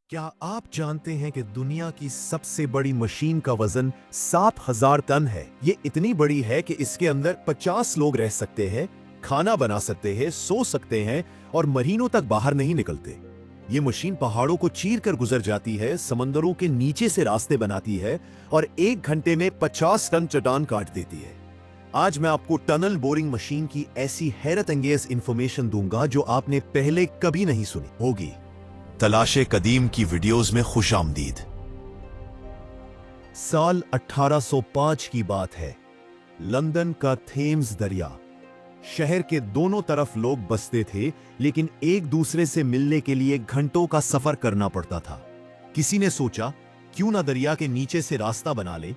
क्या आप जानते हैं कि दुनिया की सबसे बड़ी मशीन का वजन 7,000 टन है। ये इतनी बड़ी है कि इसके अंदर 50 लोग रह सकते हैं, खाना बना सकते हैं, सो सकते हैं और महीनों तक बाहर नहीं निकलते। ये मशीन पहाड़ों को चीर कर गुजर जाती है, समंदरों के नीचे से रास्ते बनाती है और 1 घंटे में 50 टन चट्टान काट देती है। आज मैं आपको टनल बोरिंग मशीन की ऐसी हैरत अंगेज इंफॉर्मेशन दूंगा जो आपने पहले कभी नहीं सुनी होगी। तलाशे कदीम की वीडियोस में खुशामदीद। साल 1805 की बात है। लंदन का थेम्स दरिया। शहर के दोनों तरफ लोग बसते थे, लेकिन एक दूसरे से मिलने के लिए घंटों का सफर करना पड़ता था। किसी ने सोचा, क्यों ना दरिया के नीचे से रास्ता बना ले।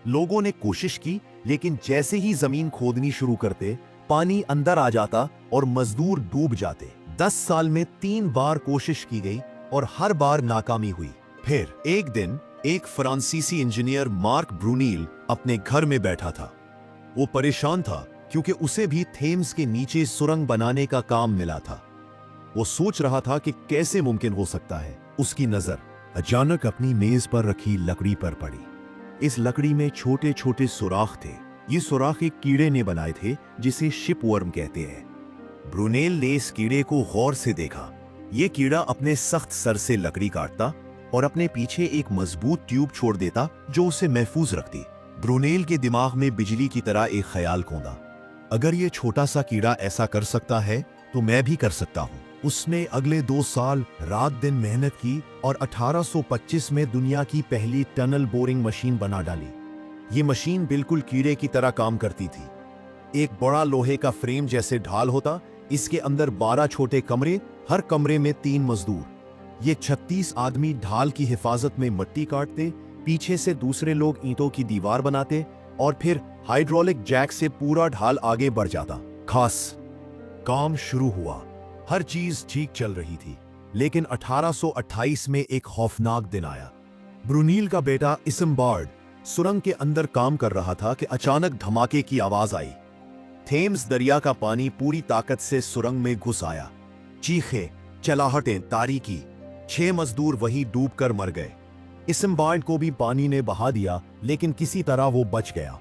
लोगों ने कोशिश की, लेकिन जैसे ही जमीन खोदनी शुरू करते, पानी अंदर आ जाता और मजदूर डूब जाते। 10 साल में 3 बार कोशिश की गई और हर बार नाकामी हुई। फिर एक दिन एक फ्रांसीसी इंजीनियर मार्क ब्रूनील अपने घर में बैठा था। वो परेशान था क्योंकि उसे भी थेम्स के नीचे सुरंग बनाने का काम मिला था। वो सोच रहा था कि कैसे मुमकिन हो सकता है। उसकी नजर अचानक अपनी मेज पर रखी लकड़ी पर पड़ी। इस लकड़ी में छोटे छोटे सुराख थे। ये सुराख एक कीड़े ने बनाए थे जिसे शिपवर्म कहते हैं। ब्रूनेल ने इस कीड़े को गौर से देखा। ये कीड़ा अपने सख्त सर से लकड़ी काटता और अपने पीछे एक मजबूत ट्यूब छोड़ देता जो उसे महफूज रखती। ब्रूनेल के दिमाग में बिजली की तरह एक ख्याल कौंधा, अगर ये छोटा सा कीड़ा ऐसा कर सकता है तो मैं भी कर सकता हूँ। उसने अगले 2 साल रात दिन मेहनत की और 1825 में दुनिया की पहली टनल बोरिंग मशीन बना डाली। ये मशीन बिल्कुल कीड़े की तरह काम करती थी। एक बड़ा लोहे का फ्रेम जैसे ढाल होता, इसके अंदर 12 छोटे कमरे, हर कमरे में 3 मजदूर। ये 36 आदमी ढाल की हिफाजत में मिट्टी काटते, पीछे से दूसरे लोग ईंटों की दीवार बनाते और फिर हाइड्रोलिक जैक से पूरा ढाल आगे बढ़ जाता। खास काम शुरू हुआ। हर चीज ठीक चल रही थी, लेकिन 1828 में एक खौफनाक दिन आया। ब्रूनील का बेटा इसम्बार्ड सुरंग के अंदर काम कर रहा था कि अचानक धमाके की आवाज आई। थेम्स दरिया का पानी पूरी ताकत से सुरंग में घुस आया। चीखें, चलाहटें, तारीकी। 6 मजदूर वहीं डूबकर मर गए। इसम्बार्ड को भी पानी ने बहा दिया, लेकिन किसी तरह वो बच गया।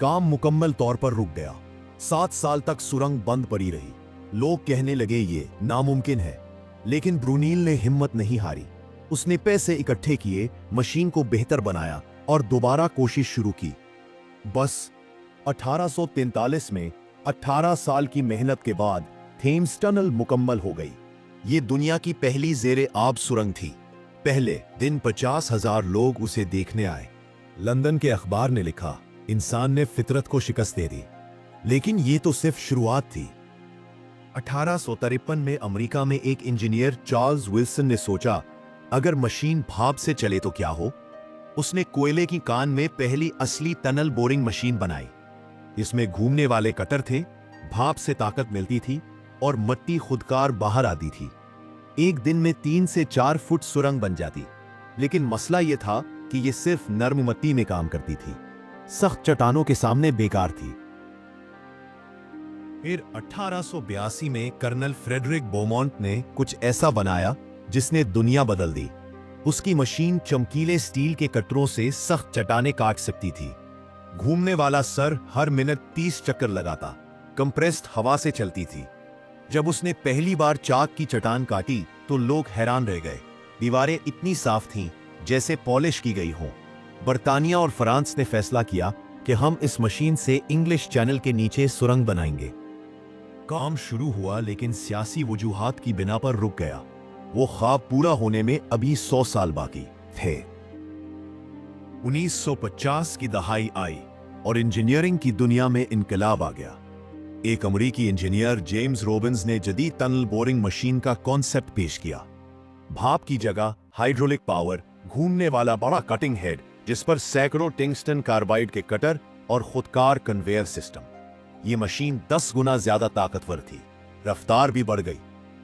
काम मुकम्मल तौर पर रुक गया। 7 साल तक सुरंग बंद पड़ी रही। लोग कहने लगे ये नामुमकिन है, लेकिन ब्रूनील ने हिम्मत नहीं हारी। उसने पैसे इकट्ठे किए, मशीन को बेहतर बनाया और दोबारा कोशिश शुरू की। बस 1843 में 18 साल की मेहनत के बाद थेम्स टनल मुकम्मल हो गई। ये दुनिया की पहली ज़ेरे आब सुरंग थी। पहले दिन 50,000 लोग उसे देखने आए। लंदन के अखबार ने लिखा, इंसान ने फितरत को शिकस्त दे दी। लेकिन ये तो सिर्फ शुरुआत थी। 1853 में अमेरिका में एक इंजीनियर चार्ल्स विल्सन ने सोचा, अगर मशीन भाप से चले तो क्या हो। उसने कोयले की कान में पहली असली टनल बोरिंग मशीन बनाई। इसमें घूमने वाले कटर थे, भाप से ताकत मिलती थी और मिट्टी खुदकार बाहर आती थी। एक दिन में 3 से 4 फुट सुरंग बन जाती। लेकिन मसला यह था कि यह सिर्फ नर्म मिट्टी में काम करती थी, सख्त चट्टानों के सामने बेकार थी। फिर 1882 में कर्नल फ्रेडरिक बोमोंट ने कुछ ऐसा बनाया जिसने दुनिया बदल दी। उसकी मशीन चमकीले स्टील के कटरों से सख्त चट्टानें काट सकती थी। घूमने वाला सर हर मिनट 30 चक्कर लगाता, कंप्रेस्ड हवा से चलती थी। जब उसने पहली बार चाक की चट्टान काटी तो लोग हैरान रह गए। दीवारें इतनी साफ थीं जैसे पॉलिश की गई हों। बर्तानिया और फ्रांस ने फैसला किया कि हम इस मशीन से इंग्लिश चैनल के नीचे सुरंग बनाएंगे। काम शुरू हुआ, लेकिन सियासी वजूहात की बिना पर रुक गया। वो ख्वाब पूरा होने में अभी 100 साल बाकी थे। 1950 की दहाई आई और इंजीनियरिंग की दुनिया में इनकलाब आ गया। एक अमेरिकी इंजीनियर जेम्स रॉबिन्स ने जदीद टनल बोरिंग मशीन का कॉन्सेप्ट पेश किया। भाप की जगह हाइड्रोलिक पावर, घूमने वाला बड़ा कटिंग हेड जिस पर सैकड़ों टंगस्टन कार्बाइड के कटर और खुदकार कन्वेयर सिस्टम। ये मशीन 10 गुना ज्यादा ताकतवर थी। रफ्तार भी बढ़ गई।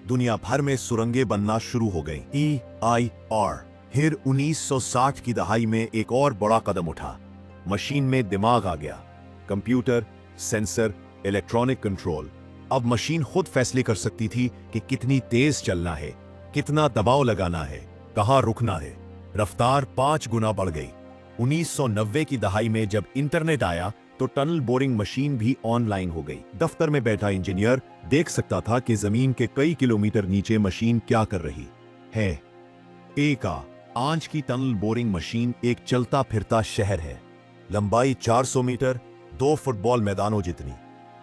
दुनिया भर में सुरंगें बनना शुरू हो गई। EIR। फिर 1960 की दहाई में एक और बड़ा कदम उठा। मशीन में दिमाग आ गया। Computer, sensor, electronic control. अब मशीन खुद फैसले कर सकती थी कि कितनी तेज चलना है, कितना दबाव लगाना है कहाँ रुकना है। रफ्तार 5 गुना बढ़ गई। 1990 की दहाई में जब इंटरनेट आया तो टनल बोरिंग मशीन भी ऑनलाइन हो गई। दफ्तर में बैठा इंजीनियर देख सकता था कि जमीन के कई किलोमीटर नीचे मशीन क्या कर रही है। एक आज की टनल बोरिंग मशीन एक चलता फिरता शहर है। लंबाई 400 मीटर, 2 फुटबॉल मैदानों जितनी,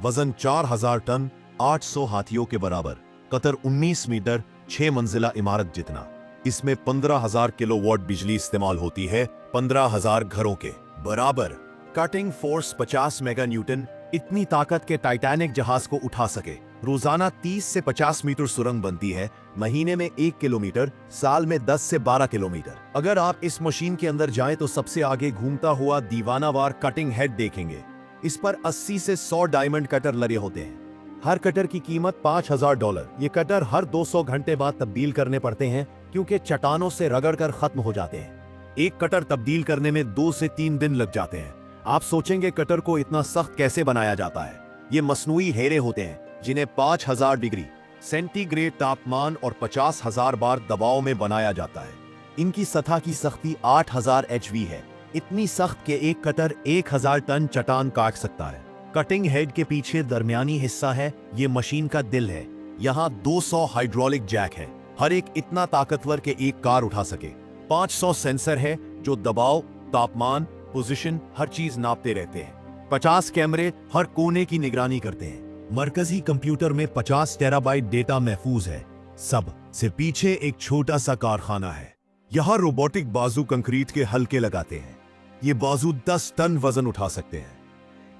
वजन 4000 टन, 800 हाथियों के बराबर, कतर 19 मीटर, 6 मंजिला इमारत जितना। इसमें 15,000 किलोवाट बिजली इस्तेमाल होती है, 15,000 घरों के बराबर। कटिंग फोर्स 50 मेगा न्यूटन, इतनी ताकत के टाइटैनिक जहाज को उठा सके। रोजाना 30 से 50 मीटर सुरंग बनती है, महीने में 1 किलोमीटर, साल में 10 से 12 किलोमीटर। अगर आप इस मशीन के अंदर जाएं तो सबसे आगे घूमता हुआ दीवानावार कटिंग हेड देखेंगे। इस पर 80 से 100 डायमंड कटर लगे होते हैं। हर कटर की कीमत $5,000। ये कटर हर 200 घंटे बाद तब्दील करने पड़ते हैं क्योंकि चट्टानों से रगड़कर खत्म हो जाते हैं। एक कटर तब्दील करने में 2 से 3 दिन लग जाते हैं। आप सोचेंगे कटर को इतना सख्त कैसे बनाया जाता है। ये मसनूई हेरे होते हैं जिन्हें 5000 डिग्री सेंटीग्रेड तापमान और 50,000 बार दबाव में बनाया जाता है। इनकी सतह की सख्ती 8000 HV है। इतनी सख्त के एक कटर 1000 टन चट्टान काट सकता है। कटिंग हेड के पीछे दरमियानी हिस्सा है, ये मशीन का दिल है। यहाँ 200 हाइड्रोलिक जैक है, हर एक इतना ताकतवर के एक कार उठा सके। 500 सेंसर है जो दबाव, तापमान, पोजीशन हर चीज नापते रहते हैं। 50 कैमरे हर कोने की निगरानी करते हैं। मरकजी कंप्यूटर में 50 टेराबाइट डेटा महफूज है। सब से पीछे एक छोटा सा कारखाना है। यहाँ रोबोटिक बाजू कंक्रीट के हल्के लगाते हैं। ये बाजू 10 टन वजन उठा सकते हैं।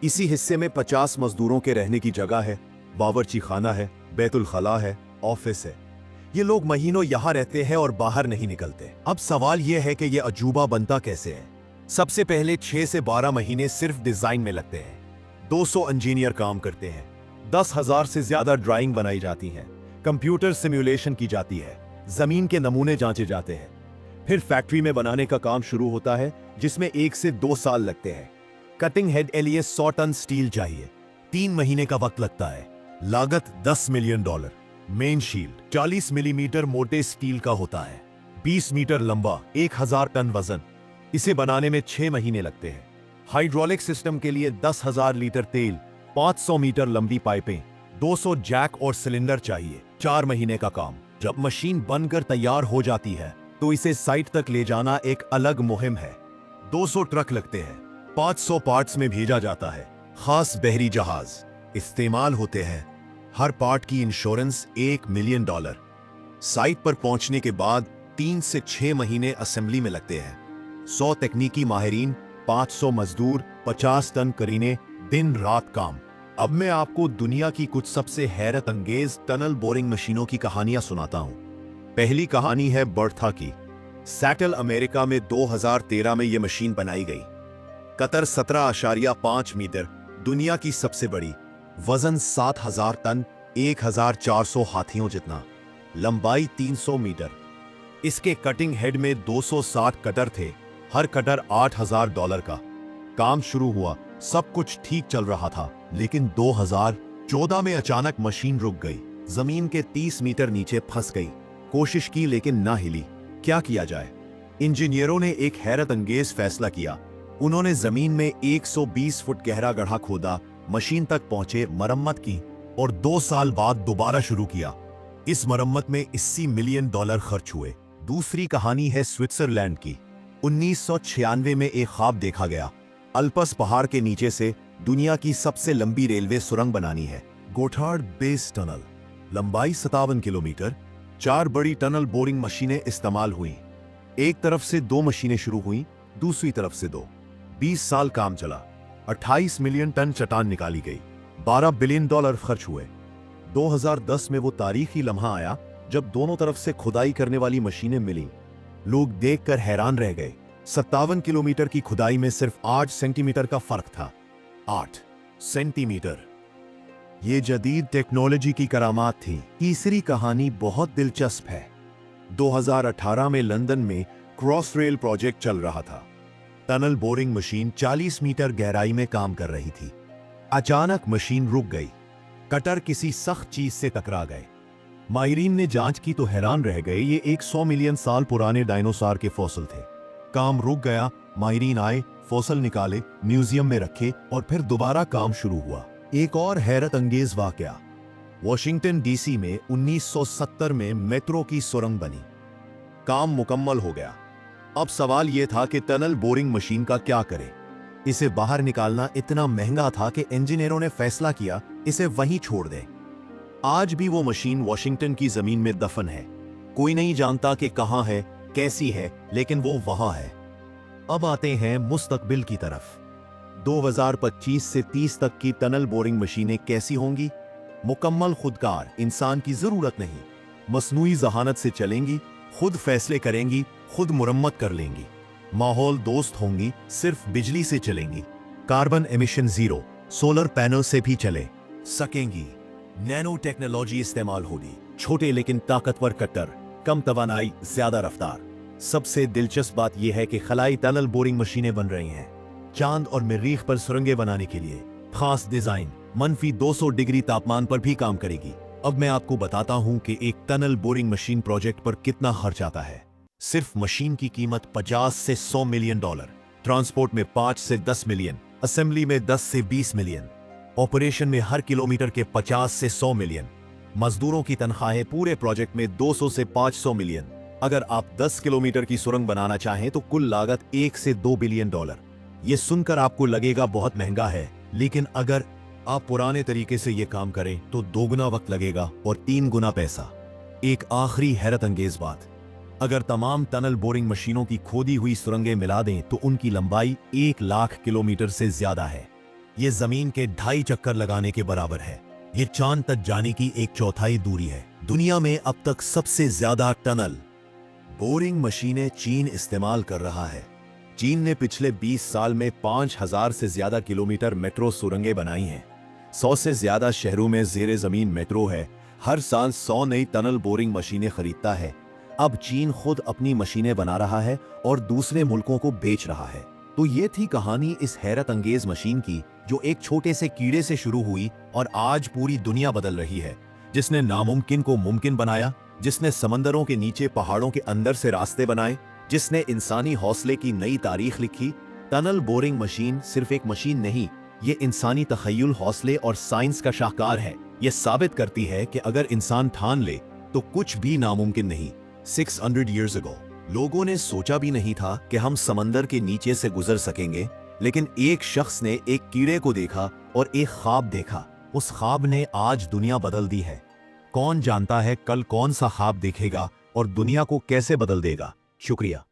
इसी हिस्से में 50 मजदूरों के रहने की जगह है, बावर्ची खाना है, बैतुल खला है, ऑफिस है। ये लोग महीनों यहाँ रहते हैं और बाहर नहीं निकलते। अब सवाल यह है कि यह अजूबा बनता कैसे है। सबसे पहले 6 से 12 महीने सिर्फ डिजाइन में लगते हैं। 200 इंजीनियर काम करते हैं। 10,000 से ज्यादा ड्राइंग बनाई जाती हैं। कंप्यूटर सिमुलेशन की जाती है। जमीन के नमूने जांचे जाते हैं। फिर फैक्ट्री में बनाने का काम शुरू होता है जिसमें 1 से 2 साल लगते हैं। कटिंग हेड के लिए 100 टन स्टील चाहिए। 3 महीने का वक्त लगता है। लागत $10 मिलियन। मेन शील्ड 40 मिलीमीटर मोटे स्टील का होता है, 20 मीटर लंबा, 1000 टन वजन। इसे बनाने में 6 महीने लगते हैं। हाइड्रोलिक सिस्टम के लिए 10,000 लीटर तेल, 500 मीटर लंबी पाइपें, 200 जैक और सिलेंडर चाहिए। 4 महीने का काम। जब मशीन बनकर तैयार हो जाती है तो इसे साइट तक ले जाना एक अलग मुहिम है। 200 ट्रक लगते हैं। 500 पार्ट्स में भेजा जाता है। खास बहरी जहाज इस्तेमाल होते हैं। हर पार्ट की इंश्योरेंस $1 मिलियन। साइट पर पहुंचने के बाद 3 से 6 महीने असेंबली में लगते हैं। 100 तकनीकी माहिरीन, 500 मजदूर, 50 टन करीने, दिन रात काम। अब मैं आपको दुनिया की कुछ सबसे हैरत अंगेज टनल बोरिंग मशीनों की कहानियां सुनाता हूं। पहली कहानी है बर्था की। सैटल अमेरिका में 2013 में यह मशीन बनाई गई। कतर 17.5 मीटर, दुनिया की सबसे बड़ी, वजन 7,000 टन, 1,400 हाथियों जितना, लंबाई 300 मीटर। इसके कटिंग हेड में 260 कटर थे, हर कटर $8,000 का। काम शुरू हुआ, सब कुछ ठीक चल रहा था, लेकिन 2014 में अचानक मशीन रुक गई। जमीन के 30 मीटर नीचे फंस गई। कोशिश की लेकिन ना हिली। क्या किया जाए? इंजीनियरों ने एक हैरत अंगेज फैसला किया। उन्होंने जमीन में 120 फुट गहरा गड्ढा खोदा, मशीन तक पहुंचे, मरम्मत की और 2 साल बाद दोबारा शुरू किया। इस मरम्मत में $80 मिलियन खर्च हुए। दूसरी कहानी है स्विट्जरलैंड की। 1996 में एक ख्वाब देखा गया। अल्पस पहाड़ के नीचे से दुनिया की सबसे लंबी रेलवे सुरंग बनानी है। गोथार्ड बेस टनल, लंबाई 57 किलोमीटर। 4 बड़ी टनल बोरिंग मशीनें इस्तेमाल हुई। एक तरफ से 2 मशीनें शुरू हुई, दूसरी तरफ से 2। 20 साल काम चला। 28 मिलियन टन चट्टान निकाली गई। $12 बिलियन खर्च हुए। 2010 में वो तारीखी लम्हा आया जब दोनों तरफ से खुदाई करने वाली मशीनें मिली। लोग देखकर हैरान रह गए। 57 किलोमीटर की खुदाई में सिर्फ 8 सेंटीमीटर का फर्क था। 8 सेंटीमीटर। ये जदीद टेक्नोलॉजी की करामात थी। तीसरी कहानी बहुत दिलचस्प है। 2018 में लंदन में क्रॉस रेल प्रोजेक्ट चल रहा था। टनल बोरिंग मशीन 40 मीटर गहराई में काम कर रही थी। अचानक मशीन रुक गई। कटर किसी सख्त चीज से टकरा गए। माहिरीन ने जांच की तो हैरान रह गए, ये एक 100 मिलियन साल पुराने डायनासोर के फॉसिल थे। काम रुक गया, माहिरीन आए, फॉसिल निकाले, म्यूजियम में रखे और फिर दोबारा काम शुरू हुआ। एक और हैरत अंगेज वाकया, वॉशिंगटन डीसी में 1970 में मेट्रो की सुरंग बनी। काम मुकम्मल हो गया। अब सवाल यह था कि टनल बोरिंग मशीन का क्या करें। इसे बाहर निकालना इतना महंगा था कि इंजीनियरों ने फैसला किया इसे वहीं छोड़ दें। आज भी वो मशीन वॉशिंगटन की जमीन में दफन है। कोई नहीं जानता कि कहां है, कैसी है, लेकिन वो वहां है। अब आते हैं मुस्तकबिल की तरफ। 2025 से 30 तक की टनल बोरिंग मशीनें कैसी होंगी? मुकम्मल खुदकार, इंसान की जरूरत नहीं, मसनूई जहानत से चलेंगी, खुद फैसले करेंगी, खुद मुरम्मत कर लेंगी, माहौल दोस्त होंगी, सिर्फ बिजली से चलेंगी, carbon emission zero, solar panel से भी चले सकेंगी, नैनो टेक्नोलॉजी इस्तेमाल होगी, छोटे लेकिन ताकतवर कट्टर, कम तवानाई, ज्यादा रफ्तार। सबसे दिलचस्प बात यह है कि खलाई टनल बोरिंग मशीनें बन रही हैं चांद और मरीख पर सुरंगें बनाने के लिए। खास डिजाइन, मनफी 200 डिग्री तापमान पर भी काम करेगी। अब मैं आपको बताता हूं कि एक टनल बोरिंग मशीन प्रोजेक्ट पर कितना खर्च आता है। सिर्फ मशीन की कीमत 50 से 100 मिलियन डॉलर, ट्रांसपोर्ट में 5 से 10 मिलियन, असेंबली में 10 से 20 मिलियन, ऑपरेशन में हर किलोमीटर के 50 से 100 मिलियन, मजदूरों की तनख्वाहें पूरे प्रोजेक्ट में 200 से 500 मिलियन। अगर आप 10 किलोमीटर की सुरंग बनाना चाहें तो कुल लागत 1 से 2 बिलियन डॉलर। यह सुनकर आपको लगेगा बहुत महंगा है, लेकिन अगर आप पुराने तरीके से यह काम करें तो 2 गुना वक्त लगेगा और 3 गुना पैसा। एक आखिरी हैरत अंगेज बात, अगर तमाम टनल बोरिंग मशीनों की खोदी हुई सुरंगें मिला दें तो उनकी लंबाई 1 लाख किलोमीटर से ज्यादा है। यह जमीन के 2.5 चक्कर लगाने के बराबर है। यह चांद तक जाने की 1/4 दूरी है। दुनिया में अब तक सबसे ज्यादा टनल बोरिंग मशीनें चीन इस्तेमाल कर रहा है। चीन ने पिछले 20 साल में 5000 से ज्यादा किलोमीटर मेट्रो सुरंगें बनाई हैं। 100 से ज्यादा शहरों में जेरे जमीन मेट्रो है। हर साल 100 नई टनल बोरिंग मशीनें खरीदता है। अब चीन खुद अपनी मशीनें बना रहा है और दूसरे मुल्कों को बेच रहा है। तो ये थी कहानी इस हैरत अंगेज मशीन की, जो एक छोटे से कीड़े से शुरू हुई और आज पूरी दुनिया बदल रही है। जिसने नामुमकिन को मुमकिन बनाया, जिसने समंदरों के नीचे पहाड़ों के अंदर से रास्ते बनाए, जिसने इंसानी हौसले की नई तारीख लिखी। टनल बोरिंग मशीन सिर्फ एक मशीन नहीं, ये इंसानी तखय्युल, हौसले और साइंस का शाहकार है। ये साबित करती है कि अगर इंसान ठान ले तो कुछ भी नामुमकिन नहीं। 600 years ago लोगों ने सोचा भी नहीं था कि हम समंदर के नीचे से गुजर सकेंगे, लेकिन एक शख्स ने एक कीड़े को देखा और एक ख्वाब देखा। उस ख्वाब ने आज दुनिया बदल दी है। कौन जानता है कल कौन सा ख्वाब देखेगा और दुनिया को कैसे बदल देगा। शुक्रिया।